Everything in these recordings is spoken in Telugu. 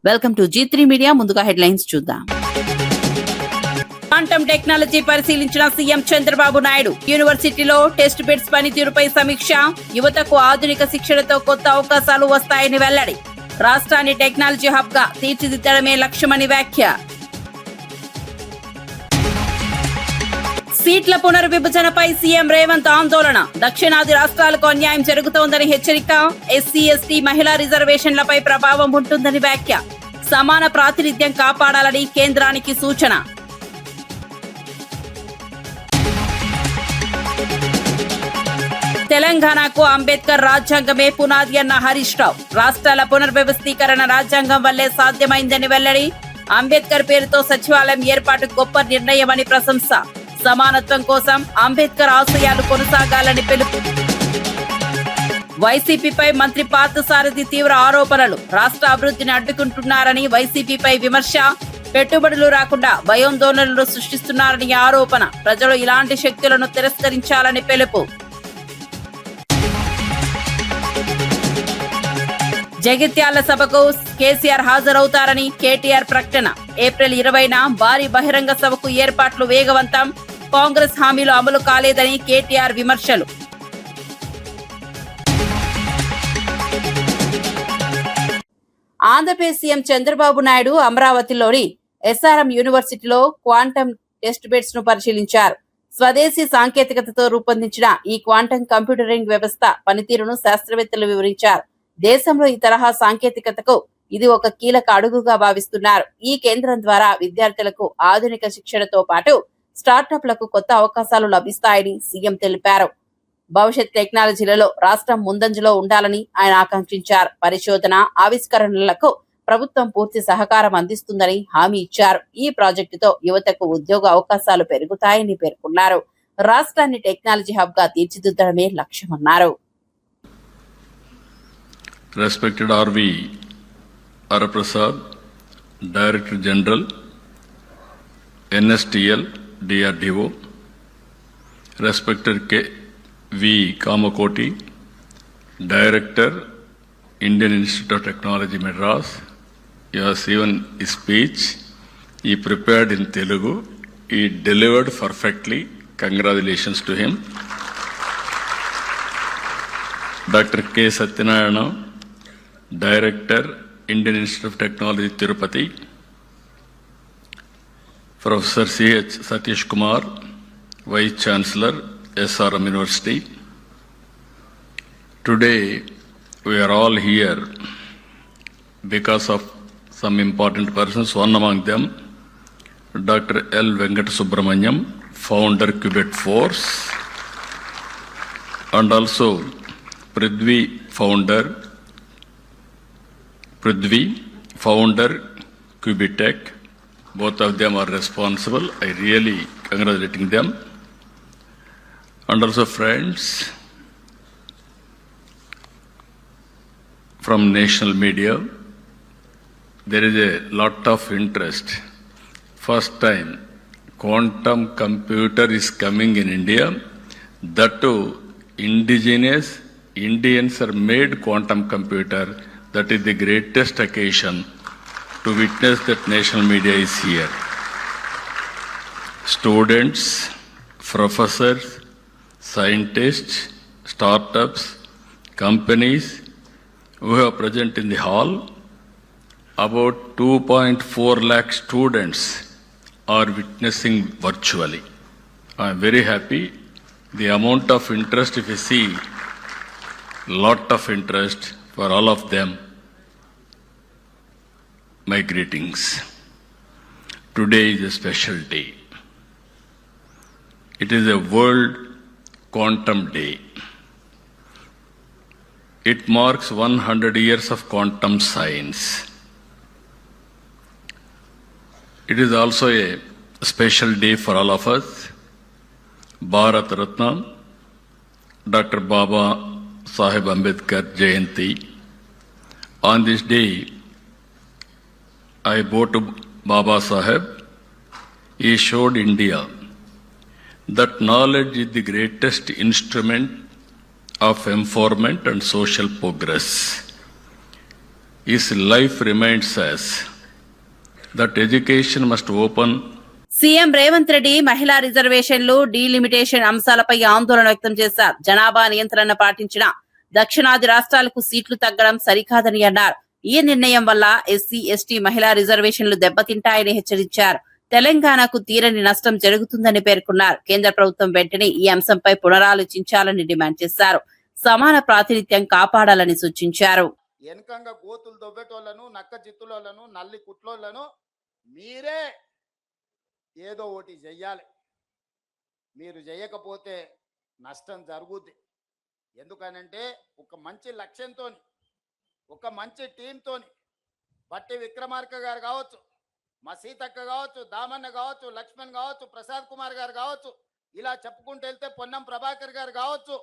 Welcome to G3 media. ముందుగా హెడ్లైన్స్ చూద్దాం. క్వాంటమ్ టెక్నాలజీ పరిశీలించిన సీఎం చంద్రబాబు నాయుడు. యూనివర్సిటీలో టెస్ట్ బెడ్స్ పనితీరుపై సమీక్ష. యువతకు ఆధునిక శిక్షణతో కొత్త అవకాశాలు వస్తాయని వెల్లడి. రాష్ట్రాన్ని టెక్నాలజీ హబ్ గా తీర్చిదిద్దడమే లక్ష్యమని వ్యాఖ్య. సీట్ల పునర్విభజనపై సీఎం రేవంత్ ఆందోళన. దక్షిణాది రాష్ట్రాలకు అన్యాయం జరుగుతోందని హెచ్చరిక. ఎస్సీ ఎస్టీ మహిళా రిజర్వేషన్లపై ప్రభావం ఉంటుందని వ్యాఖ్య. సమాన ప్రాతినిధ్యం కాపాడాలని కేంద్రానికి సూచన. తెలంగాణకు అంబేద్కర్ రాజ్యాంగమే పునాది అన్న హరీష్ రావు. రాష్ట్రాల పునర్వ్యవస్థీకరణ రాజ్యాంగం వల్లే సాధ్యమైందని వెల్లడి. అంబేద్కర్ పేరుతో సచివాలయం ఏర్పాటు గొప్ప నిర్ణయమని ప్రశంస. సమానత్వం కోసం అంబేద్కర్ ఆశయాలు కొనసాగాలని పిలుపు. వైసీపీపై మంత్రి పార్థసారథి తీవ్ర ఆరోపణలు. రాష్ట్ర అభివృద్ధిని అడ్డుకుంటున్నారని వైసీపీపై విమర్శ. పెట్టుబడులు రాకుండా భయాందోళనలు సృష్టిస్తున్నారని ఆరోపణ. ప్రజలు ఇలాంటి శక్తులను తిరస్కరించాలని పిలుపు. జగిత్యాల సభకు కేసీఆర్ హాజరవుతారని కేటీఆర్ ప్రకటన. ఏప్రిల్ 20న భారీ బహిరంగ సభకు ఏర్పాట్లు వేగవంతం. కాంగ్రెస్ హామీలు అమలు కాలేదని కేటీఆర్ విమర్శలు. ఆంధ్రప్రదేశ్ సీఎం చంద్రబాబు నాయుడు అమరావతిలోని ఎస్ఆర్ఎం యూనివర్సిటీలో క్వాంటమ్ టెస్ట్ బెడ్స్ ను పరిశీలించారు. స్వదేశీ సాంకేతికతతో రూపొందించిన ఈ క్వాంటమ్ కంప్యూటరింగ్ వ్యవస్థ పనితీరును శాస్త్రవేత్తలు వివరించారు. దేశంలో ఈ తరహా సాంకేతికతకు ఇది ఒక కీలక అడుగుగా భావిస్తున్నారు. ఈ కేంద్రం ద్వారా విద్యార్థులకు ఆధునిక శిక్షణతో పాటు స్టార్టప్లకు కొత్త అవకాశాలు లభిస్తాయని సీఎం తెలిపారు. భవిష్యత్ టెక్నాలజీలలో రాష్ట్రం ముందంజలో ఉండాలని ఆయన ఆకాంక్షించారు. పరిశోధన ఆవిష్కరణలకు ప్రభుత్వం పూర్తి సహకారం అందిస్తుందని హామీ ఇచ్చారు. ఈ ప్రాజెక్టుతో యువతకు ఉద్యోగ అవకాశాలు పెరుగుతాయని పేర్కొన్నారు. రాష్ట్రాన్ని టెక్నాలజీ హబ్ గా తీర్చిదిద్దడమే లక్ష్యమన్నారు. Respected R.V. Araprasad, Director General, NSTL, DRDO, Respected K.V. Kamakoti, Director, Indian Institute of Technology, Madras, you have seen his speech. He prepared in Telugu. He delivered perfectly. Congratulations to him. Dr. K. Satyanarayana, Director, Indian Institute of Technology, Tirupati. Professor C.H. Satish Kumar, Vice Chancellor, SRM University. Today, we are all here because of some important persons. One among them, Dr. L. Venkata Subramanyam, founder Qubit Force, and also Prithvi, founder Qubitech. Both of them are responsible. I really congratulating them. And also friends from national media. There is a lot of interest. First time quantum computer is coming in India. That too indigenous Indians are made quantum computer. That is the greatest occasion to witness that national media is here. Students, professors, scientists, startups, companies who are present in the hall, about 2.4 lakh students are witnessing virtually. I am very happy. The amount of interest, if you see, lot of interest for all of them. My greetings. Today is a special day. It is a World Quantum Day. It marks 100 years of quantum science. It is also a special day for all of us. Bharat Ratna, Dr. Baba Sahib Ambedkar Jayanti. On this day, I bow to Baba Sahib. He showed India that knowledge is the greatest instrument of empowerment and social progress. his life reminds us that education must open. CM Revanth Reddy మహిళా రిజర్వేషన్లు డీలిమిటేషన్ అంశాలపై ఆందోళన వ్యక్తం చేశారు. జనాభా నియంత్రణ పాటించిన దక్షిణాది రాష్ట్రాలకు సీట్లు తగ్గడం సరికాదని అన్నారు. ఈ నిర్ణయం వల్ల ఎస్సీ ఎస్టీ మహిళా రిజర్వేషన్లు దెబ్బతింటాయని హెచ్చరించారు. తెలంగాణకు తీరని నష్టం జరుగుతుందని పేర్కొన్నారు. కేంద్ర ప్రభుత్వం వెంటనే ఈ అంశంపై పునరాలోచించాలని డిమాండ్ చేశారు. సమాన ప్రాతినిధ్యం కాపాడాలని సూచించారు. వెనకంగా గోతులు దొబ్బెటోళ్లను, నక్క జిత్తులను, నల్లి కుట్లోళ్లను మీరే ఏదో ఒకటి చెయ్యాలి. మీరు చేయకపోతే నష్టం జరుగుద్ది. ఎందుకనంటే ఒక మంచి లక్ష్యంతో, ఒక మంచి టీంతో బట్టి విక్రమార్క గారు కావచ్చు, మా సీతక్క కావచ్చు, దామన్న కావచ్చు, లక్ష్మణ్ కావచ్చు, ప్రసాద్ కుమార్ గారు కావచ్చు, ఇలా చెప్పుకుంటూ వెళ్తే పొన్నం ప్రభాకర్ గారు కావచ్చు,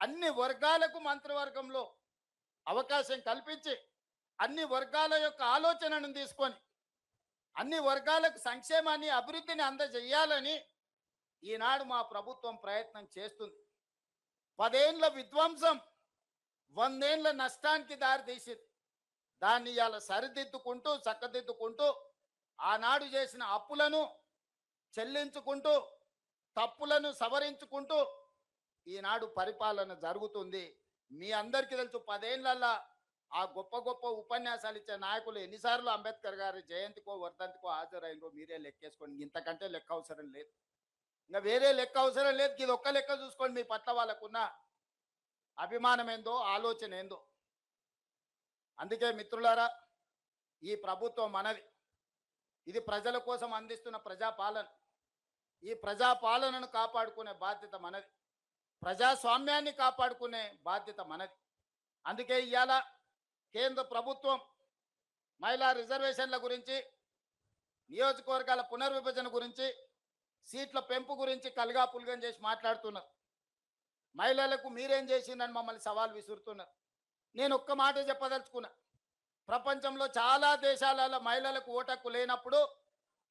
అన్ని వర్గాలకు మంత్రివర్గంలో అవకాశం కల్పించి అన్ని వర్గాల యొక్క ఆలోచనను తీసుకొని అన్ని వర్గాలకు సంక్షేమాన్ని, అభివృద్ధిని అందజేయాలని ఈనాడు మా ప్రభుత్వం ప్రయత్నం చేస్తుంది. 10 ఏళ్ల విధ్వంసం 100 ఏళ్ల నష్టానికి దారితీసింది. దాన్ని ఇవాళ సరిదిద్దుకుంటూ, చక్కదిద్దుకుంటూ, ఆనాడు చేసిన అప్పులను చెల్లించుకుంటూ, తప్పులను సవరించుకుంటూ ఈనాడు పరిపాలన జరుగుతుంది. మీ అందరికీ తెలుసు, 10 ఏళ్లలో ఆ గొప్ప గొప్ప ఉపన్యాసాలు ఇచ్చే నాయకులు ఎన్నిసార్లు అంబేద్కర్ గారి జయంతికో వర్ధంతికో హాజరైనరో మీరే లెక్కేసుకోండి. ఇంతకంటే లెక్క అవసరం లేదు, ఇంకా వేరే లెక్క అవసరం లేదు. ఇది ఒక్క లెక్క చూసుకోండి, మీ పట్ల వాళ్ళకున్న అభిమానం ఏందో, ఆలోచన ఏందో. అందుకే మిత్రులారా, ఈ ప్రభుత్వం మనది. ఇది ప్రజల కోసం అందిస్తున్న ప్రజాపాలన. ఈ ప్రజాపాలనను కాపాడుకునే బాధ్యత మనది. ప్రజాస్వామ్యాన్ని కాపాడుకునే బాధ్యత మనది. అందుకే ఇవాళ కేంద్ర ప్రభుత్వం మహిళా రిజర్వేషన్ల గురించి, నియోజకవర్గాల పునర్విభజన గురించి, సీట్ల పెంపు గురించి కలగా పుల్గం చేసి మాట్లాడుతున్నారు. మహిళలకు మీరేం చేసిందని మమ్మల్ని సవాల్ విసురుతున్నారు. నేను ఒక్క మాట చెప్పదలుచుకున్నా. ప్రపంచంలో చాలా దేశాలలో మహిళలకు ఓటు హక్కు లేనప్పుడు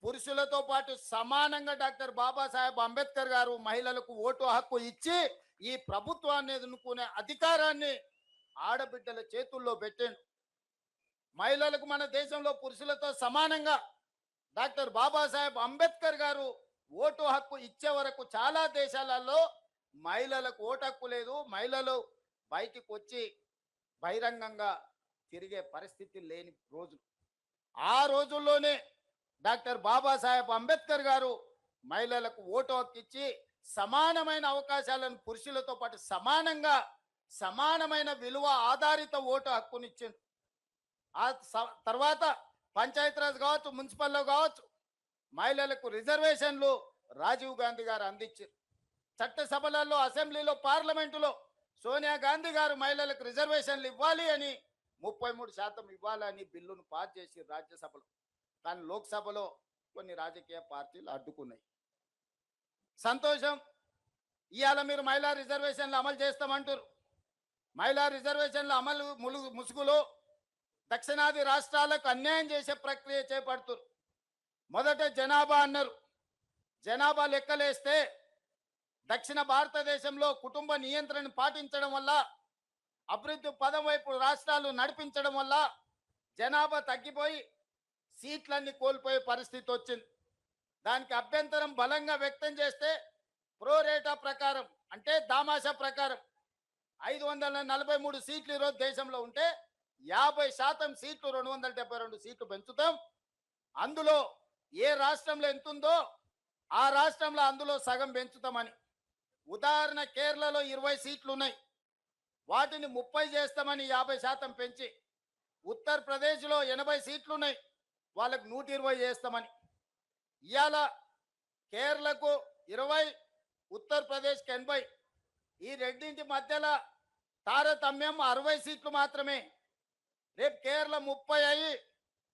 పురుషులతో పాటు సమానంగా డాక్టర్ బాబాసాహెబ్ అంబేద్కర్ గారు మహిళలకు ఓటు హక్కు ఇచ్చి ఈ ప్రభుత్వాన్ని ఎదుర్కొనే అధికారాన్ని ఆడబిడ్డల చేతుల్లో పెట్టాడు. మహిళలకు మన దేశంలో పురుషులతో సమానంగా డాక్టర్ బాబాసాహెబ్ అంబేద్కర్ గారు ఓటు హక్కు ఇచ్చే వరకు చాలా దేశాలలో మహిళలకు ఓటు హక్కు లేదు. మహిళలు బయటికి వచ్చి బహిరంగంగా తిరిగే పరిస్థితి లేని రోజు. ఆ రోజుల్లోనే డాక్టర్ బాబాసాహెబ్ అంబేద్కర్ గారు మహిళలకు ఓటు హక్కు ఇచ్చి సమానమైన అవకాశాలను పురుషులతో పాటు సమానంగా, సమానమైన విలువ ఆధారిత ఓటు హక్కునిచ్చింది. ఆ తర్వాత పంచాయతీరాజ్ కావచ్చు, మున్సిపల్లో కావచ్చు, మహిళలకు రిజర్వేషన్లు రాజీవ్ గాంధీ గారు అందించారు. చట్టసభలలో, అసెంబ్లీలో, పార్లమెంటులో సోనియా గాంధీ గారు మహిళలకు రిజర్వేషన్లు ఇవ్వాలి అని 33% ఇవ్వాలని బిల్లును పాస్ చేసి రాజ్యసభలో. కానీ లోక్సభలో కొన్ని రాజకీయ పార్టీలు అడ్డుకున్నాయి. సంతోషం, ఇవాళ మీరు మహిళా రిజర్వేషన్లు అమలు చేస్తామంటారు. మహిళా రిజర్వేషన్ల అమలు ముసుగులో దక్షిణాది రాష్ట్రాలకు అన్యాయం చేసే ప్రక్రియ చేపడుతున్నారు. మొదట జనాభా అన్నారు. జనాభా లెక్కలేస్తే దక్షిణ భారతదేశంలో కుటుంబ నియంత్రణ పాటించడం వల్ల, అభివృద్ధి పదం వైపు రాష్ట్రాలు నడిపించడం వల్ల జనాభా తగ్గిపోయి సీట్లన్నీ కోల్పోయే పరిస్థితి వచ్చింది. దానికి అభ్యంతరం బలంగా వ్యక్తం చేస్తే ప్రోరేటా ప్రకారం, అంటే దామాషా ప్రకారం 543 సీట్లు ఈరోజు దేశంలో ఉంటే 50% సీట్లు 272 సీట్లు పెంచుతాం. అందులో ఏ రాష్ట్రంలో ఎంతుందో ఆ రాష్ట్రంలో అందులో సగం పెంచుతామని. ఉదాహరణ, కేరళలో 20 సీట్లు ఉన్నాయి, వాటిని 30 చేస్తామని 50% పెంచి. ఉత్తరప్రదేశ్లో 80 సీట్లు ఉన్నాయి, వాళ్ళకు 120 చేస్తామని. ఇవాళ కేరళకు 20, ఉత్తరప్రదేశ్కి 80. ఈ రెండింటి మధ్యలో తారతమ్యం 60 సీట్లు మాత్రమే. రేపు కేరళ 30 అయ్యి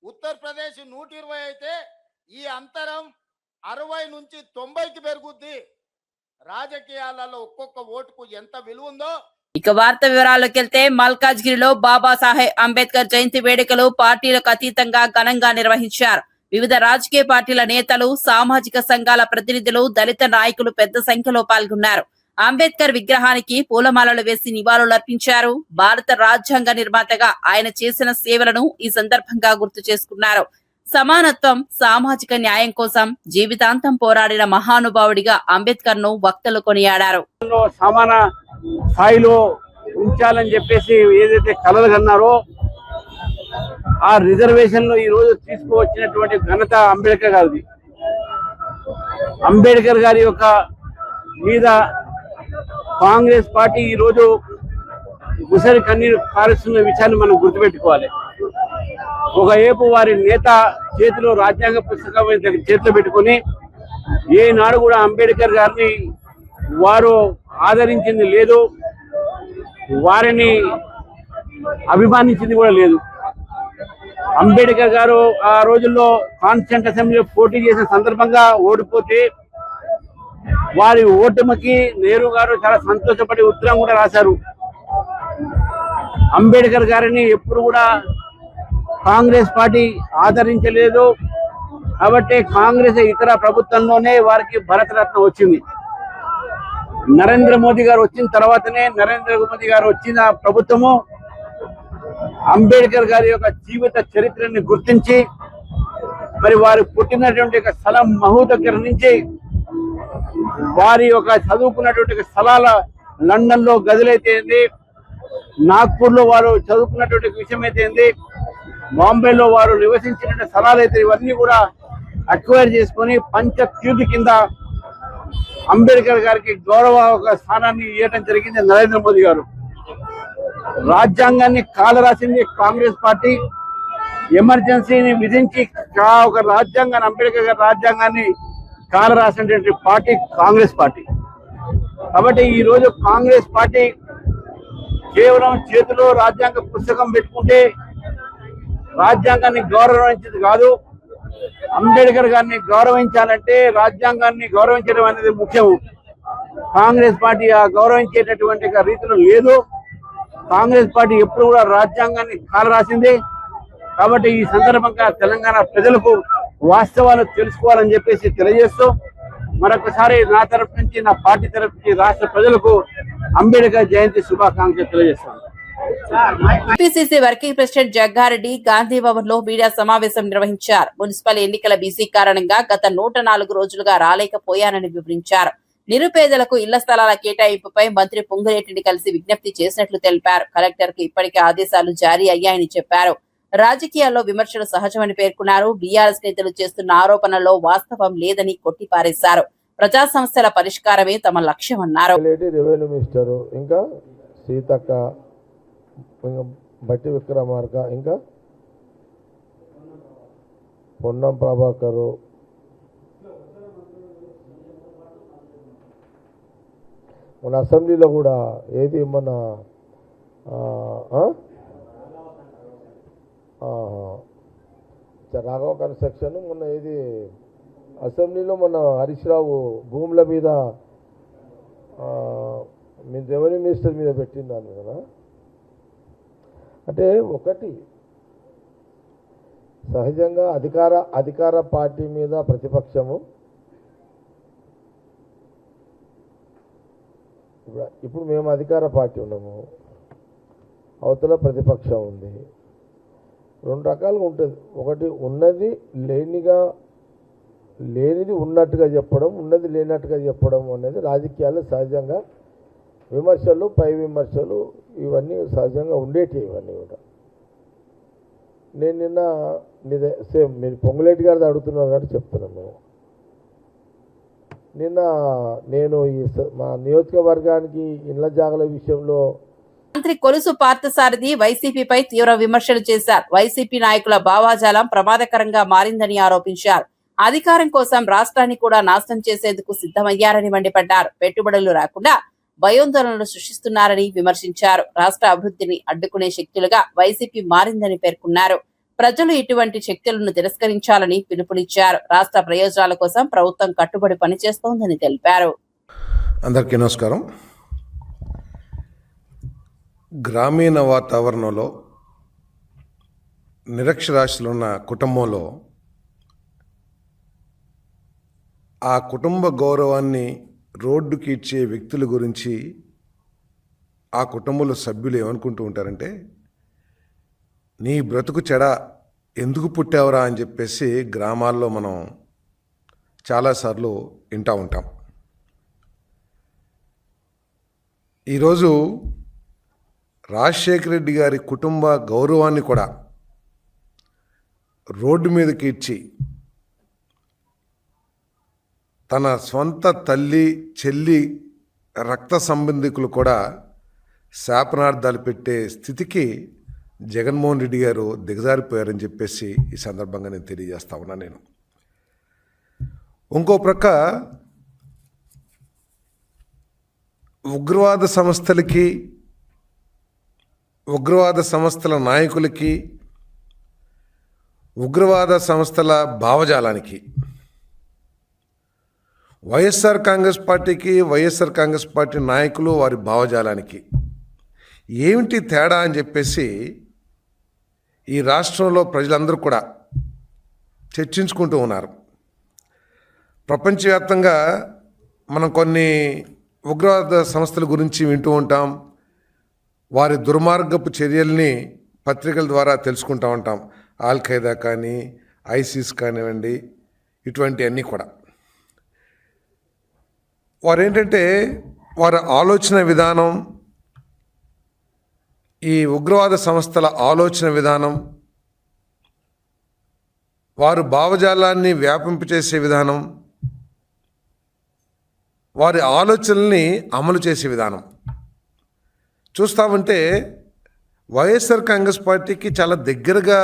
ఉత్తరప్రదేశ్ 120 అయితే ఈ అంతరం 60 నుంచి 90కి పెరుగుద్ది. రాజకీయాలలో ఒక్కొక్క ఓటుకు ఎంత విలువ ఉందో. ఇక వార్త వివరాల్లోకి వెళ్తే, మల్కాజ్గిరిలో బాబాసాహెబ్ అంబేద్కర్ జయంతి వేడుకలు పార్టీలకు అతీతంగా ఘనంగా నిర్వహించారు. వివిధ రాజకీయ పార్టీల నేతలు, సామాజిక సంఘాల ప్రతినిధులు, దళిత నాయకులు పెద్ద సంఖ్యలో పాల్గొన్నారు. అంబేద్కర్ విగ్రహానికి పూలమాలలు వేసి నివాళులర్పించారు. భారత రాజ్యాంగ నిర్మాతగా ఆయన చేసిన సేవలను ఈ సందర్భంగా గుర్తు చేసుకున్నారు. సమానత్వం, సామాజిక న్యాయం కోసం జీవితాంతం పోరాడిన మహానుభావుడిగా అంబేద్కర్ ను వక్తలు కొనియాడారు. సమాన స్థాయిలో ఉంచాలని చెప్పేసి ఏదైతే కలలు కన్నారో ఆ రిజర్వేషన్ లో ఈ రోజు తీసుకువచ్చినటువంటి ఘనత అంబేద్కర్ గారిది. అంబేద్కర్ గారి యొక్క మీద కాంగ్రెస్ పార్టీ ఈ రోజు ఉసరి కన్నీరు కారుస్తున్న విషయాన్ని మనం గుర్తుపెట్టుకోవాలి. ఒకవైపు వారి నేత చేతిలో రాజ్యాంగ పుస్తకం చేతిలో పెట్టుకొని ఏనాడు కూడా అంబేద్కర్ గారిని వారు ఆదరించింది లేదు, వారిని అభిమానించింది కూడా లేదు. అంబేద్కర్ గారు ఆ రోజుల్లో కాన్స్టిట్యూంట్ అసెంబ్లీలో పోటీ చేసిన సందర్భంగా ఓడిపోతే వారి ఓటమికి నెహ్రూ గారు చాలా సంతోషపడి ఉత్తరం కూడా రాశారు. అంబేద్కర్ గారిని ఎప్పుడు కూడా కాంగ్రెస్ పార్టీ ఆదరించలేదు కాబట్టి కాంగ్రెస్ ఇతర ప్రభుత్వంలోనే వారికి భారతరత్న వచ్చింది. నరేంద్ర మోదీ గారు వచ్చిన తర్వాతనే నరేంద్ర మోదీ గారు వచ్చిన ప్రభుత్వము అంబేద్కర్ గారి యొక్క జీవిత చరిత్రని గుర్తించి మరి వారు పుట్టినటువంటి స్థలం మహూ దగ్గర నుంచి వారి యొక్క చదువుకున్నటువంటి స్థలాల లండన్ లో గదులైతే ఏంది, నాగ్పూర్ లో వారు చదువుకున్నటువంటి విషయం అయితే ఏంది, బాంబేలో వారు నివసించిన స్థలాలు అయితే ఇవన్నీ కూడా అక్వైర్ చేసుకొని పంచతీర్థి కింద అంబేద్కర్ గారికి గౌరవ ఒక స్థానాన్ని ఇవ్వడం జరిగింది నరేంద్ర మోదీ గారు. రాజ్యాంగాన్ని కాలరాసింది కాంగ్రెస్ పార్టీ. ఎమర్జెన్సీని విధించి ఒక రాజ్యాంగాన్ని అంబేద్కర్ గారి రాజ్యాంగాన్ని కాలరాసినటువంటి పార్టీ కాంగ్రెస్ పార్టీ. కాబట్టి ఈ రోజు కాంగ్రెస్ పార్టీ కేవలం చేతిలో రాజ్యాంగ పుస్తకం పెట్టుకుంటే రాజ్యాంగాన్ని గౌరవించేది కాదు. అంబేద్కర్ గారిని గౌరవించాలంటే రాజ్యాంగాన్ని గౌరవించడం అనేది ముఖ్యం. కాంగ్రెస్ పార్టీ ఆ గౌరవించేటటువంటి రీతిలో లేదు. కాంగ్రెస్ పార్టీ ఎప్పుడు కూడా రాజ్యాంగాన్ని కాలరాసింది. కాబట్టి ఈ సందర్భంగా తెలంగాణ ప్రజలకు వాస్తవాలు తెలుసుకోవాలని చెప్పేసి తెలియజేస్తూ మరొకసారి నా తరఫు నుంచి, నా పార్టీ తరఫు నుంచి రాష్ట్ర ప్రజలకు అంబేద్కర్ జయంతి శుభాకాంక్షలు తెలియజేస్తాను. TPCC working president Jaggareddy Gandhi Bhavan లో మీడియా సమావేశం నిర్వహించారు. మున్సిపల్ ఎన్నికల బిజీ కారణంగా గత 104 రోజులుగా రాలేకపోయానని వివరించారు. నిరుపేదలకు ఇళ్ల స్థలాల కేటాయింపుపై మంత్రి పొంగులేటిని కలిసి విజ్ఞప్తి చేసినట్లు తెలిపారు. కలెక్టర్ కు ఇప్పటికే ఆదేశాలు జారీ అయ్యాయని చెప్పారు. రాజకీయాల్లో విమర్శలు సహజమని పేర్కొన్నారు. బీఆర్ఎస్ నేతలు చేస్తున్న ఆరోపణల్లో వాస్తవం లేదని కొట్టిపారేశారు. ప్రజా సమస్యల పరిష్కారమే తమ లక్ష్యమన్నారు. రెవెన్యూ మినిస్టర్ ఇంకా సీతక్క, బట్టి విక్రమార్క, ఇంకా పొన్నం ప్రభాకరు, మన అసెంబ్లీలో కూడా ఏది మన రాఘవ కన్స్ట్రక్షన్ మొన్న ఏది అసెంబ్లీలో మొన్న హరీష్ రావు భూముల మీద మీ రెవెన్యూ మినిస్టర్ మీద పెట్టిందాన్ని కదా. అంటే ఒకటి సహజంగా అధికార పార్టీ మీద ప్రతిపక్షము, ఇప్పుడు మేము అధికార పార్టీ ఉన్నాము, అవతల ప్రతిపక్షం ఉంది. రెండు రకాలుగా ఉంటుంది. ఒకటి ఉన్నది లేనిది ఉన్నట్టుగా చెప్పడం, ఉన్నది లేనట్టుగా చెప్పడం అనేది రాజకీయాల్లో సహజంగా విమర్శలు, పై విమర్శలు ఇవన్నీ సహజంగా ఉండేటివి. ఇవన్నీ కూడా నేను నిన్న మీదే సేమ్ మీరు పొంగులేటి గారిది అడుగుతున్నారు కాబట్టి చెప్తున్నాను. నిన్న నేను మా నియోజకవర్గానికి ఇళ్ల జాగల విషయంలో మంత్రి కొలుసు పార్థసారథి వైసీపీపై తీవ్ర విమర్శలు చేశారు. వైసీపీ నాయకుల భావాజాలం ప్రమాదకరంగా మారిందని ఆరోపించారు. అధికారం కోసం రాష్ట్రాన్ని కూడా నాశనం చేసేందుకు సిద్ధమయ్యారని మండిపడ్డారు. పెట్టుబడులు రాకుండా భయోందోళనలు సృష్టిస్తున్నారని విమర్శించారు. రాష్ట్ర అభివృద్ధిని అడ్డుకునే శక్తులుగా వైసీపీ మారిందని పేర్కొన్నారు. ప్రజలు ఇటువంటి శక్తులను తిరస్కరించాలని పిలుపునిచ్చారు. రాష్ట్ర ప్రయోజనాల కోసం ప్రభుత్వం కట్టుబడి పనిచేస్తోందని తెలిపారు. అందరికీ నమస్కారం. గ్రామీణ వాతావరణంలో నిరక్షరాస్యులు ఉన్న కుటుంబంలో ఆ కుటుంబ గౌరవాన్ని రోడ్డుకి ఇచ్చే వ్యక్తుల గురించి ఆ కుటుంబంలో సభ్యులు ఏమనుకుంటూ ఉంటారంటే, నీ బ్రతుకు చెడ ఎందుకు పుట్టావురా అని చెప్పేసి గ్రామాల్లో మనం చాలాసార్లు వింటూ ఉంటాం. ఈరోజు రాజశేఖర రెడ్డి గారి కుటుంబ గౌరవాన్ని కూడా రోడ్డు మీదకి ఇచ్చి తన సొంత తల్లి, చెల్లి, రక్త సంబంధికులు కూడా శాపనార్థాలు పెట్టే స్థితికి జగన్మోహన్ రెడ్డి గారు దిగజారిపోయారని చెప్పేసి ఈ సందర్భంగా నేను తెలియజేస్తా ఉన్నా. నేను ఇంకో ప్రక్క ఉగ్రవాద సంస్థలకి, ఉగ్రవాద సంస్థల నాయకులకి, ఉగ్రవాద సంస్థల భావజాలానికి, వైఎస్ఆర్ కాంగ్రెస్ పార్టీకి, వైఎస్ఆర్ కాంగ్రెస్ పార్టీ నాయకులు వారి భావజాలానికి ఏమిటి తేడా అని చెప్పేసి ఈ రాష్ట్రంలో ప్రజలందరూ కూడా చర్చించుకుంటూ ఉన్నారు. ప్రపంచవ్యాప్తంగా మనం కొన్ని ఉగ్రవాద సంస్థల గురించి వింటూ ఉంటాం. వారి దుర్మార్గపు చర్యల్ని పత్రికల ద్వారా తెలుసుకుంటూ ఉంటాం. ఆల్ ఖైదా కానీ, ఐసిస్ కానివ్వండి, ఇటువంటి అన్నీ కూడా. వారేంటంటే వారి ఆలోచన విధానం, ఈ ఉగ్రవాద సంస్థల ఆలోచన విధానం, వారు భావజాలాన్ని వ్యాపింపచేసే విధానం, వారి ఆలోచనల్ని అమలు చేసే విధానం చూస్తామంటే వైఎస్ఆర్ కాంగ్రెస్ పార్టీకి చాలా దగ్గరగా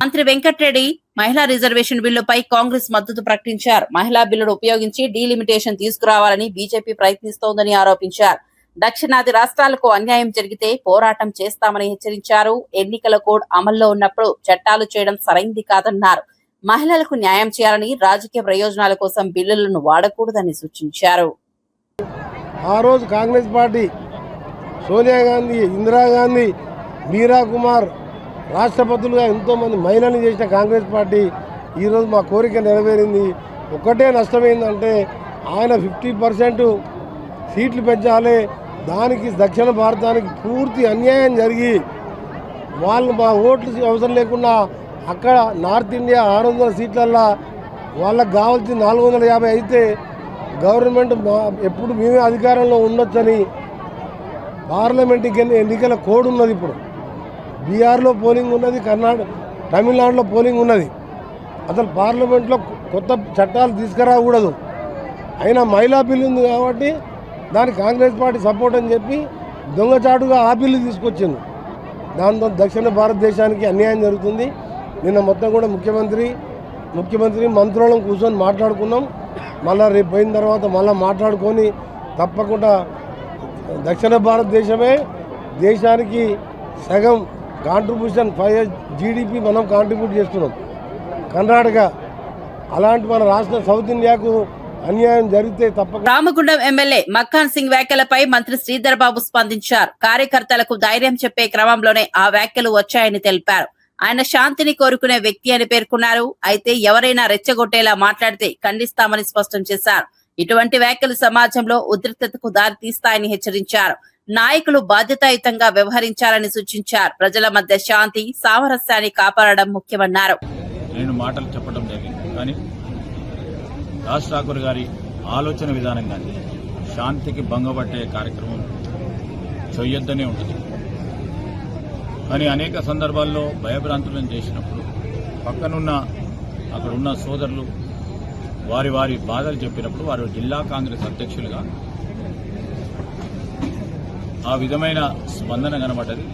మంత్రి వెంకట్రెడ్డి మహిళా రిజర్వేషన్ బిల్లుపై కాంగ్రెస్ మద్దతు ప్రకటించారు. మహిళా బిల్లును ఉపయోగించి డీలిమిటేషన్ తీసుకురావాలని బీజేపీ ప్రయత్నిస్తోందని ఆరోపించారు. దక్షిణాది రాష్ట్రాలకు అన్యాయం జరిగితే పోరాటం చేస్తామని హెచ్చరించారు. ఎన్నికల కోడ్ అమల్లో ఉన్నప్పుడు చట్టాలు చేయడం సరైంది కాదన్నారు. మహిళలకు న్యాయం చేయాలని, రాజకీయ ప్రయోజనాల కోసం బిల్లులను వాడకూడదని సూచించారు. ఆ రోజు కాంగ్రెస్ పార్టీ సోనియా గాంధీ, ఇందిరాగాంధీ, మీరా కుమార్ రాష్ట్రపతులుగా ఎంతోమంది మహిళలు చేసిన కాంగ్రెస్ పార్టీ ఈరోజు మా కోరిక నెరవేరింది. ఒకటే నష్టమైందంటే ఆయన 50% సీట్లు పెంచాలి, దానికి దక్షిణ భారతానికి పూర్తి అన్యాయం జరిగి వాళ్ళు మా ఓట్లు అవసరం లేకుండా అక్కడ నార్త్ ఇండియా 600 సీట్లల్లో వాళ్ళకి కావాల్సిన 450 అయితే గవర్నమెంట్ ఎప్పుడు మేమే అధికారంలో ఉండొచ్చని పార్లమెంట్ ఎన్నికల కోడ్ ఉన్నది. ఇప్పుడు బీహార్లో పోలింగ్ ఉన్నది, తమిళనాడులో పోలింగ్ ఉన్నది. అసలు పార్లమెంట్లో కొత్త చట్టాలు తీసుకురాకూడదు. అయినా మహిళా బిల్లు ఉంది కాబట్టి దానికి కాంగ్రెస్ పార్టీ సపోర్ట్ అని చెప్పి దొంగచాటుగా ఆ బిల్లు తీసుకొచ్చింది. దాంతో దక్షిణ భారతదేశానికి అన్యాయం జరుగుతుంది. నిన్న మొత్తం కూడా ముఖ్యమంత్రి మంత్రులను కూర్చొని మాట్లాడుకున్నాం. మళ్ళీ రేపు పోయిన తర్వాత మళ్ళీ మాట్లాడుకొని తప్పకుండా దక్షిణ భారతదేశమే దేశానికి సగం కాంట్రిబ్యూషన్ 5 జీడిపి మనం కాంట్రిబ్యూట్ చేస్తున్నాం. కర్ణాటక అలాంటి మన రాష్ట్ర సౌత్ ఇండియాకు అన్యాయం జరిగితే తప్పక. రామగుండం ఎమ్మెల్యే మక్కాన్ సింగ్ వ్యాఖ్యలపై మంత్రి శ్రీధర్ బాబు స్పందించారు. కార్యకర్తలకు ధైర్యం చెప్పే క్రమంలోనే ఆ వ్యాఖ్యలు వచ్చాయని తెలిపారు. ఆయన శాంతిని కోరుకునే వ్యక్తి అని పేర్కొన్నారు. అయితే ఎవరైనా రెచ్చగొట్టేలా మాట్లాడితే ఖండిస్తామని స్పష్టం చేశారు. ఇటువంటి వ్యాఖ్యలు సమాజంలో ఉద్రిక్తతకు దారి తీస్తాయని హెచ్చరించారు. నాయకులు బాధ్యతాయుతంగా వ్యవహరించాలని సూచించారు. ప్రజల మధ్య శాంతి, సామరస్యాన్ని కాపాడడం ముఖ్యమన్నారు. నేను మాటలు చెప్పడం జరిగింది, కానీ రాజ్ ఠాకూర్ గారి ఆలోచన విధానం కానీ శాంతికి భంగపట్టే కార్యక్రమం చేయొద్దనే ఉంటుంది. కానీ అనేక సందర్భాల్లో భయభ్రాంతులను చేసినప్పుడు అక్కడున్న సోదరులు వారి బాధలు చెప్పినప్పుడు వారు జిల్లా కాంగ్రెస్ అధ్యక్షులుగా ఆ విధమైన స్పందన కనబడ్డది.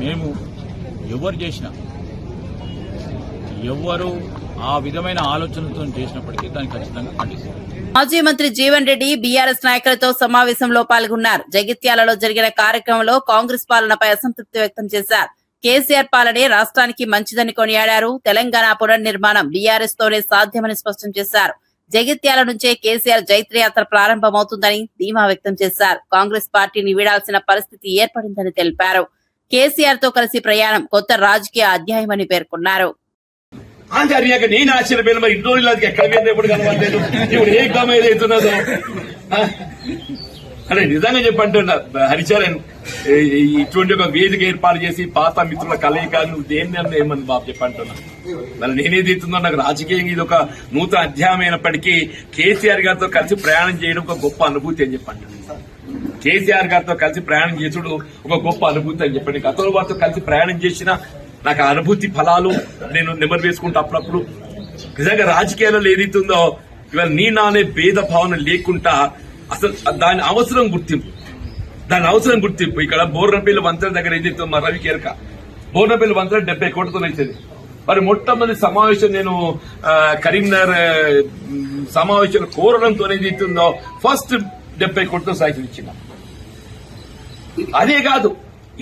మేము ఎవరు చేసినా, ఎవరు ఆ విధమైన ఆలోచనలతో చేసినప్పటికీ దాన్ని ఖచ్చితంగా ఖండిస్తాం. మాజీ మంత్రి జీవన్ రెడ్డి బీఆర్ఎస్ నాయకులతో సమావేశంలో పాల్గొన్నారు. జగిత్యాలలో జరిగిన కార్యక్రమంలో కాంగ్రెస్ పాలనపై అసంతృప్తి వ్యక్తం చేశారు. కేసీఆర్ పాలనే రాష్ట్రానికి మంచిదని కొనియాడారు. తెలంగాణ పునర్నిర్మాణం బీఆర్ఎస్ తోనే సాధ్యమని స్పష్టం చేశారు. జగిత్యాల నుంచే కేసీఆర్ జైత్రయాత్ర ప్రారంభమవుతుందని ధీమా వ్యక్తం చేశారు. కాంగ్రెస్ పార్టీని వీడాల్సిన పరిస్థితి ఏర్పడిందని తెలిపారు. కేసీఆర్ తో కలిసి ప్రయాణం కొత్త రాజకీయ అధ్యాయమని పేర్కొన్నారు. నేను ఆశ్చర్యపోయిన మరి 2 రోజులకి ఎక్కడ ఎప్పుడు కనబడలేదు. ఇప్పుడు ఏ గ్రామం ఏదైతున్నదో అంటే నిజంగా చెప్పంటున్నా హరిచరణ్, ఇటువంటి ఒక వేదిక ఏర్పాటు చేసి పాత మిత్రుల కలయిక నువ్వు దేన్ని అన్న ఏమని బాబు చెప్పంటున్నా. మరి నేనేదైతుందో నాకు రాజకీయంగా ఇది ఒక నూతన అధ్యాయం అయినప్పటికీ కేసీఆర్ గారితో కలిసి ప్రయాణం చేయడం ఒక గొప్ప అనుభూతి అని చెప్పంటున్నా. కేసీఆర్ గారితో కలిసి ప్రయాణం చేసుడు ఒక గొప్ప అనుభూతి అని చెప్పండి. గతంలో వారితో కలిసి ప్రయాణం చేసిన నాకు ఆ అనుభూతి ఫలాలు నేను నెమరు వేసుకుంటా అప్పుడప్పుడు. నిజంగా రాజకీయాలలో ఏదైతుందో ఇవాళ నీ నానే భేద భావన లేకుండా అసలు దాని అవసరం గుర్తింపు ఇక్కడ బోర్నపల్లి వంతెన దగ్గర ఏదైతే మా రవి కేరక బోర్నపల్లి వంతెన 70 కోట్లతో అవుతుంది. మరి మొట్టమొదటి సమావేశం నేను కరీంనగర్ సమావేశం కోరడంతో ఏదైతుందో ఫస్ట్ 70 కోట్లతో సాయం ఇచ్చిన. అదే కాదు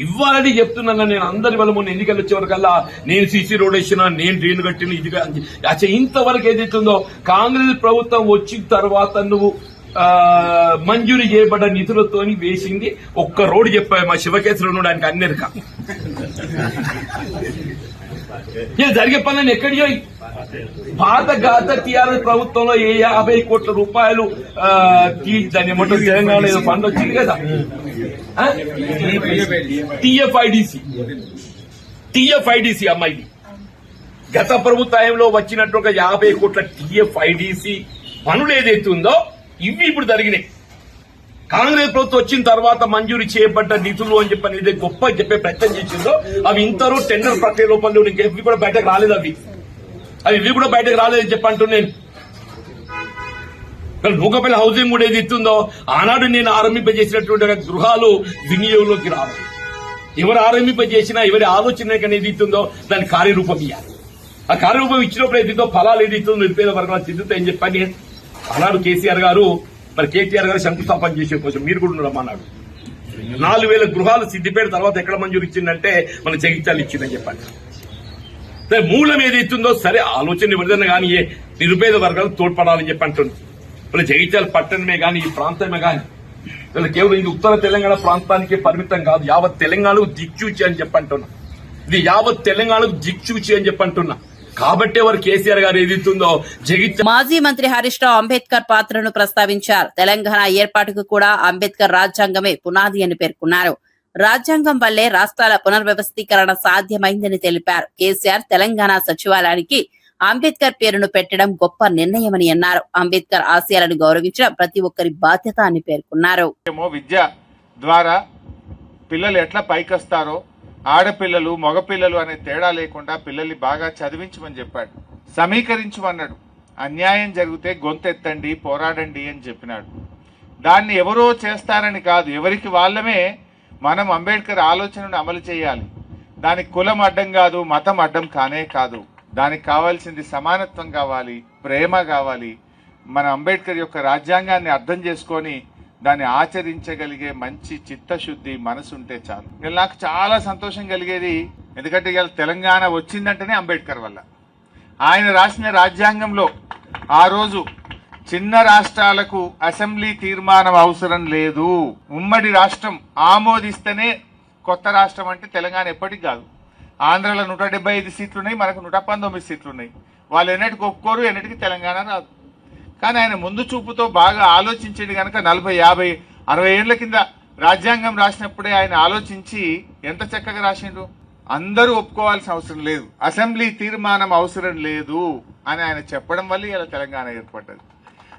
ఇవ్వాలని చెప్తున్నాను నేను అందరి వల్ల మొన్న ఎన్నికలు వచ్చే వరకల్లా నేను సీసీ రోడ్ వేసినా, నేను డ్రైన్ కట్టిన, ఇది అచ్చా ఇంతవరకు ఏదైతుందో కాంగ్రెస్ ప్రభుత్వం వచ్చిన తర్వాత నువ్వు మంజూరు చేయబడ్డ నిధులతో వేసింది ఒక్క రోడ్డు చెప్పావు మా శివకేశ్వర ఉండడానికి అన్నిరిక జరిగే పనులను ఎక్కడి పాత టీఆర్ఎస్ ప్రభుత్వంలో 50 కోట్ల రూపాయలు దాని ఏమంటారు తెలంగాణ ఏదో ఫండ్ వచ్చింది కదా టీఎఫ్ఐడిసి అమ్మాయి గత ప్రభుత్వంలో వచ్చినట్టు ఒక 50 కోట్ల టీఎఫ్ఐడిసి పనులు ఏదైతుందో ఇవి ఇప్పుడు జరిగినాయి. కాంగ్రెస్ ప్రభుత్వం వచ్చిన తర్వాత మంజూరు చేయబడ్డ నిధులు అని చెప్పని ఏదైతే గొప్ప చెప్పే ప్రయత్నం చేసిందో అవి ఇంతరూ టెండర్ ప్రక్రియ లోపల ఇవి కూడా బయటకు రాలేదు. ఇవి కూడా బయటకు రాలేదని చెప్పంటున్నాను. నూకపల్లి హౌసింగ్ కూడా ఏది ఇస్తుందో ఆనాడు నేను ఆరంభింపజేసినటువంటి గృహాలు వినియోగంలోకి రావాలి. ఎవరు ఆరంభింపజేసినా ఎవరి ఆలోచన ఏది ఇస్తుందో దాని కార్యరూపం ఇవ్వాలి. ఆ కార్యరూపం ఇచ్చినప్పుడు ఏదితో ఫలాలు ఏది ఇస్తుందో నిరుపేద వర్గాలు చెందుతాయని చెప్పని ఆనాడు కేసీఆర్ గారు మరి కేటీఆర్ గారు శంకుస్థాపన చేసే కోసం మీరు కూడా ఉన్నాడు. 4,000 గృహాలు సిద్దిపేట తర్వాత ఎక్కడ మంజూరు ఇచ్చిందంటే మన జగిత్యాలు ఇచ్చిందని చెప్పండి. మూలం ఏది ఇస్తుందో సరే ఆలోచన ఎవరిదైనా కానీ నిరుపేద వర్గాలు తోడ్పడాలని చెప్పి అంటుంది. మన జగిత్యాల పట్టణమే కానీ ఈ ప్రాంతమే కానీ కేవలం ఇది ఉత్తర తెలంగాణ ప్రాంతానికే పరిమితం కాదు, యావత్ తెలంగాణకు దిక్చూచి అని చెప్పంటున్నా. ఇది యావత్ తెలంగాణకు దిక్చూచి అని చెప్పంటున్నా. కాబట్టే వారు కేసీఆర్ గారు ఏదిస్తుందో జగిత్యాల. మాజీ మంత్రి హరీష్ రావు అంబేద్కర్ పాత్రను ప్రస్తావించారు. తెలంగాణ ఏర్పాటుకు కూడా అంబేద్కర్ రాజ్యాంగమే పునాది అని పేర్కొన్నారు. రాజ్యాంగం వల్లే రాష్ట్రాల పునర్వ్యవస్థీకరణ సాధ్యమైందని తెలిపారు. కేసీఆర్ తెలంగాణ సచివాలయానికి అంబేద్కర్ పేరును పెట్టడం గొప్ప నిర్ణయమని అన్నారు. అంబేద్కర్ ఆశయాలను గౌరవించడం ప్రతి ఒక్కరి బాధ్యత అని పేర్కొన్నారు. విద్య ద్వారా పిల్లలు ఎట్లా పైకొస్తారో ఆడపిల్లలు మగపిల్లలు అనే తేడా లేకుండా పిల్లల్ని బాగా చదివించమని చెప్పాడు. సమీకరించమన్నాడు. అన్యాయం జరిగితే గొంతెత్తండి, పోరాడండి అని చెప్పినాడు. దాన్ని ఎవరో చేస్తారని కాదు, ఎవరికి వాళ్ళమే మనం అంబేద్కర్ ఆలోచనను అమలు చేయాలి. దానికి కులం అడ్డం కాదు, మతం అడ్డం కానే కాదు. దానికి కావాల్సింది సమానత్వం కావాలి, ప్రేమ కావాలి. మన అంబేద్కర్ యొక్క రాజ్యాంగాన్ని అర్థం చేసుకొని దాన్ని ఆచరించగలిగే మంచి చిత్తశుద్ధి మనసు ఉంటే చాలు. ఇలా నాకు చాలా సంతోషం కలిగేది, ఎందుకంటే ఇలా తెలంగాణ వచ్చిందంటేనే అంబేద్కర్ వల్ల. ఆయన రాసిన రాజ్యాంగంలో ఆ రోజు చిన్న రాష్ట్రాలకు అసెంబ్లీ తీర్మానం అవసరం లేదు, ఉమ్మడి రాష్ట్రం ఆమోదిస్తేనే కొత్త రాష్ట్రం అంటే తెలంగాణ ఎప్పటికి కాదు. ఆంధ్రలో 175 సీట్లున్నాయి, మనకు 119 సీట్లున్నాయి. వాళ్ళు ఎన్నటికి ఒప్పుకోరు, ఎన్నటికి తెలంగాణ రాదు. కానీ ఆయన ముందు చూపుతో బాగా ఆలోచించేది కనుక 40, 50, 60 ఏళ్ల కింద రాజ్యాంగం రాసినప్పుడే ఆయన ఆలోచించి ఎంత చక్కగా రాసిండు. అందరూ ఒప్పుకోవాల్సిన అవసరం లేదు, అసెంబ్లీ తీర్మానం అవసరం లేదు అని ఆయన చెప్పడం వల్ల ఇలా తెలంగాణ ఏర్పడ్డది.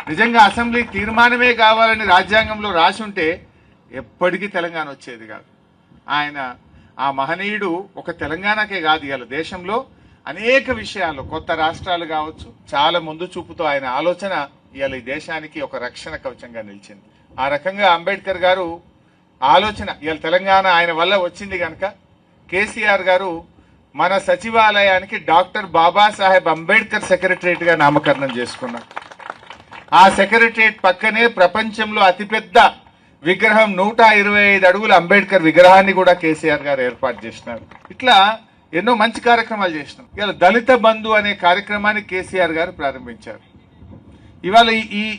నిజంగా అసెంబ్లీ తీర్మానమే కావాలని రాజ్యాంగంలో రాసి ఉంటే ఎప్పటికీ తెలంగాణ వచ్చేది కాదు. ఆయన ఆ మహనీయుడు ఒక తెలంగాణకే కాదు, ఇవాళ దేశంలో అనేక విషయాల్లో కొత్త రాష్ట్రాలు కావచ్చు, చాలా ముందు చూపుతో ఆయన ఆలోచన ఇవాళ ఈ దేశానికి ఒక రక్షణ కవచంగా నిలిచింది. ఆ రకంగా అంబేద్కర్ గారు ఆలోచన ఇవాళ తెలంగాణ ఆయన వల్ల వచ్చింది కనుక కేసీఆర్ గారు మన సచివాలయానికి డాక్టర్ బాబాసాహెబ్ అంబేద్కర్ సెక్రటరియట్ గా నామకరణం చేసుకున్నారు. ఆ సెక్రటరియట్ పక్కనే ప్రపంచంలో అతిపెద్ద విగ్రహం 125 అడుగుల అంబేద్కర్ విగ్రహాన్ని కూడా కేసీఆర్ గారు ఏర్పాటు చేసినారు. ఇట్లా ఎన్నో మంచి కార్యక్రమాలు చేసినాం. ఇవాళ దళిత బంధు అనే కార్యక్రమాన్ని కేసీఆర్ గారు ప్రారంభించారు. ఇవాళ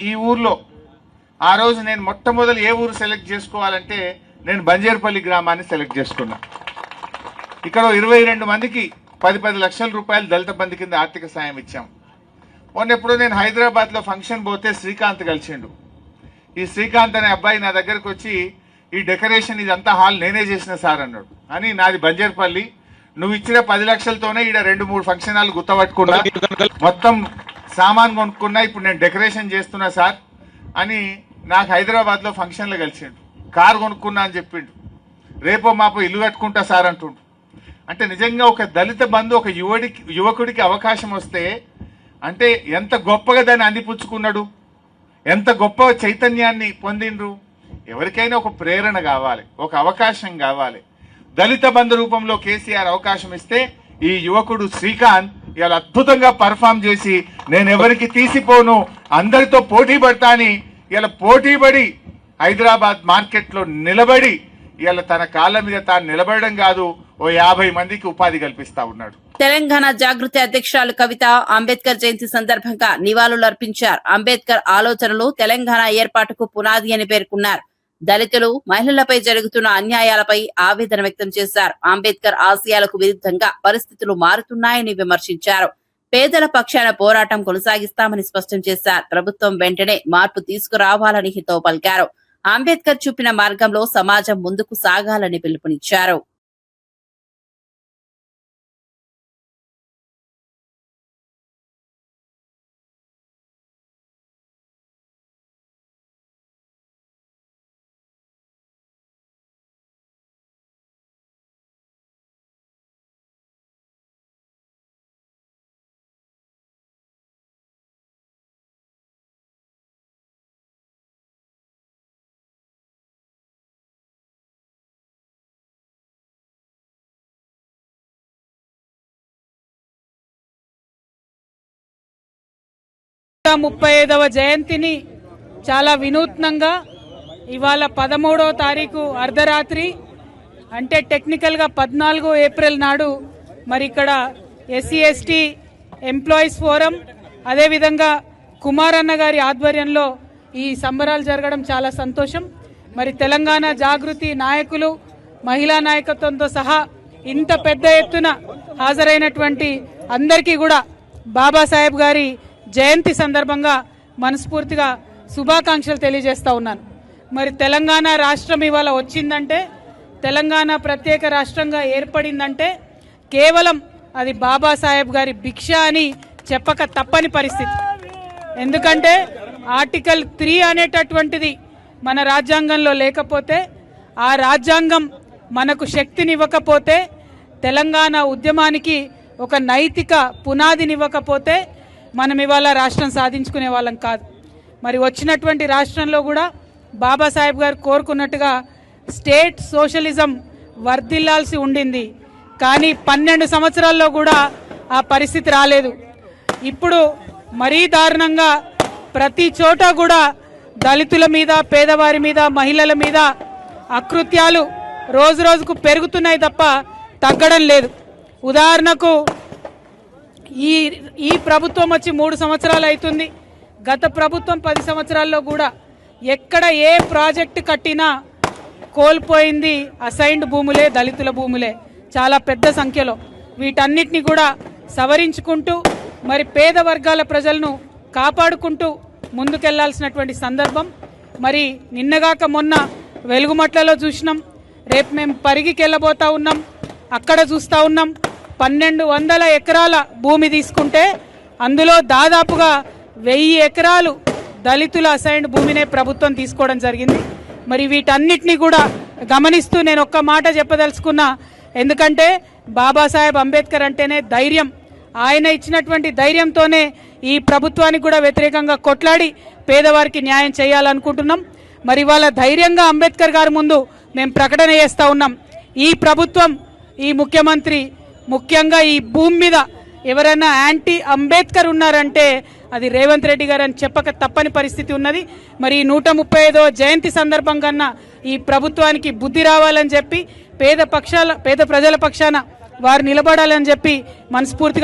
ఈ ఊర్లో ఆ రోజు నేను మొట్టమొదలు ఏ ఊరు సెలెక్ట్ చేసుకోవాలంటే నేను బంజేర్పల్లి గ్రామాన్ని సెలెక్ట్ చేసుకున్నా. ఇక్కడ 22 మందికి 10 లక్షల రూపాయలు దళిత బంధు కింద ఆర్థిక సాయం ఇచ్చాం. మొన్న ఎప్పుడు నేను హైదరాబాద్లో ఫంక్షన్ పోతే శ్రీకాంత్ కలిసిండు. ఈ శ్రీకాంత్ అనే అబ్బాయి నా దగ్గరకు వచ్చి ఈ డెకరేషన్ ఇదంతా హాల్ నేనే చేసిన సార్ అన్నాడు. అని నాది బంజర్పల్లి, నువ్వు ఇచ్చిన 10 లక్షలతోనే ఈడ 2-3 ఫంక్షన్ హాల్ గుత్తపట్టుకున్నా, మొత్తం సామాన్ కొనుక్కున్నా, ఇప్పుడు నేను డెకరేషన్ చేస్తున్నా సార్ అని నాకు హైదరాబాద్లో ఫంక్షన్లో కలిసిండు. కారు కొనుక్కున్నా అని చెప్పిండు. రేపో మాపో ఇల్లు కట్టుకుంటా సార్ అంటుండు. అంటే నిజంగా ఒక దళిత బంధు ఒక యువకుడికి అవకాశం వస్తే అంటే ఎంత గొప్పగా దాన్ని అందిపుచ్చుకున్నాడు, ఎంత గొప్ప చైతన్యాన్ని పొందిండ్రు. ఎవరికైనా ఒక ప్రేరణ కావాలి, ఒక అవకాశం కావాలి. దళిత బంధు రూపంలో కేసీఆర్ అవకాశం ఇస్తే ఈ యువకుడు శ్రీకాంత్ ఇలా అద్భుతంగా పర్ఫామ్ చేసి నేను ఎవరికి తీసిపోను, అందరితో పోటీ పడతా అని ఇలా పోటీపడి హైదరాబాద్ మార్కెట్లో నిలబడి ఇలా తన కాళ్ళ మీద తాను నిలబడడం కాదు, ఓ 50 మందికి ఉపాధి కల్పిస్తా ఉన్నాడు. తెలంగాణ జాగృతి అధ్యక్షురాలు కవిత అంబేద్కర్ జయంతి సందర్భంగా నివాళులర్పించారు. అంబేద్కర్ ఆలోచనలు తెలంగాణ ఏర్పాటుకు పునాది అని పేర్కొన్నారు. దళితులు, మహిళలపై జరుగుతున్న అన్యాయాలపై ఆవేదన వ్యక్తం చేశారు. అంబేద్కర్ ఆశయాలకు విరుద్ధంగా పరిస్థితులు మారుతున్నాయని విమర్శించారు. పేదల పక్షాన పోరాటం కొనసాగిస్తామని స్పష్టం చేశారు. ప్రభుత్వం వెంటనే మార్పు తీసుకురావాలని హితవు పలికారు. అంబేద్కర్ చూపిన మార్గంలో సమాజం ముందుకు సాగాలని పిలుపునిచ్చారు. నూట 35వ జయంతిని చాలా వినూత్నంగా ఇవాళ 13వ తారీఖు అర్ధరాత్రి అంటే టెక్నికల్గా 14 ఏప్రిల్ నాడు మరి ఇక్కడ ఎస్సీ ఎస్టీ ఎంప్లాయీస్ ఫోరం అదేవిధంగా కుమారన్న గారి ఆధ్వర్యంలో ఈ సంబరాలు జరగడం చాలా సంతోషం. మరి తెలంగాణ జాగృతి నాయకులు, మహిళా నాయకత్వంతో సహా ఇంత పెద్ద ఎత్తున హాజరైనటువంటి అందరికీ కూడా బాబాసాహెబ్ గారి జయంతి సందర్భంగా మనస్ఫూర్తిగా శుభాకాంక్షలు తెలియజేస్తా ఉన్నాను. మరి తెలంగాణ రాష్ట్రం ఇవాళ వచ్చిందంటే, తెలంగాణ ప్రత్యేక రాష్ట్రంగా ఏర్పడిందంటే కేవలం అది బాబాసాహెబ్ గారి భిక్ష అని చెప్పక తప్పని పరిస్థితి. ఎందుకంటే ఆర్టికల్ 3 అనేటటువంటిది మన రాజ్యాంగంలో లేకపోతే, ఆ రాజ్యాంగం మనకు శక్తినివ్వకపోతే, తెలంగాణ ఉద్యమానికి ఒక నైతిక పునాదినివ్వకపోతే మనం ఇవాళ రాష్ట్రం సాధించుకునే వాళ్ళం కాదు. మరి వచ్చినటువంటి రాష్ట్రంలో కూడా బాబాసాహెబ్ గారు కోరుకున్నట్టుగా స్టేట్ సోషలిజం వర్ధిల్లాల్సి ఉండింది. కానీ 12 సంవత్సరాల్లో కూడా ఆ పరిస్థితి రాలేదు. ఇప్పుడు మరీ దారుణంగా ప్రతి చోట కూడా దళితుల మీద, పేదవారి మీద, మహిళల మీద అకృత్యాలు రోజు రోజుకు పెరుగుతున్నాయి తప్ప తగ్గడం లేదు. ఉదాహరణకు ఈ ప్రభుత్వం వచ్చి 3 సంవత్సరాలు అవుతుంది. గత ప్రభుత్వం 10 సంవత్సరాల్లో కూడా ఎక్కడ ఏ ప్రాజెక్టు కట్టినా కోల్పోయింది అసైన్డ్ భూములే, దళితుల భూములే చాలా పెద్ద సంఖ్యలో. వీటన్నిటిని కూడా సవరించుకుంటూ మరి పేద వర్గాల ప్రజలను కాపాడుకుంటూ ముందుకెళ్లాల్సినటువంటి సందర్భం. మరి నిన్నగాక మొన్న వెలుగుమట్లలో చూసినాం, రేపు మేము పరిగికి వెళ్ళబోతా ఉన్నాం, అక్కడ చూస్తూ ఉన్నాం. 1200 ఎకరాల భూమి తీసుకుంటే అందులో దాదాపుగా 1000 ఎకరాలు దళితుల అసైన్డ్ భూమినే ప్రభుత్వం తీసుకోవడం జరిగింది. మరి వీటన్నిటిని కూడా గమనిస్తూ నేను ఒక్క మాట చెప్పదలుచుకున్నా. ఎందుకంటే బాబాసాహెబ్ అంబేద్కర్ అంటేనే ధైర్యం. ఆయన ఇచ్చినటువంటి ధైర్యంతోనే ఈ ప్రభుత్వానికి కూడా వ్యతిరేకంగా కొట్లాడి పేదవారికి న్యాయం చేయాలనుకుంటున్నాం. మరి వాళ్ళ ధైర్యంగా అంబేద్కర్ గారి ముందు మేము ప్రకటన చేస్తూ ఉన్నాం. ఈ ప్రభుత్వం, ఈ ముఖ్యమంత్రి, ముఖ్యంగా ఈ భూమి మీద ఎవరైనా యాంటీ అంబేద్కర్ ఉన్నారంటే అది రేవంత్ రెడ్డి గారు అని చెప్పక తప్పని పరిస్థితి ఉన్నది. మరి 135వ జయంతి సందర్భంగా ఈ ప్రభుత్వానికి బుద్ధి రావాలని చెప్పి, పేద ప్రజల పక్షాన వారు నిలబడాలని చెప్పి మనస్ఫూర్తిగా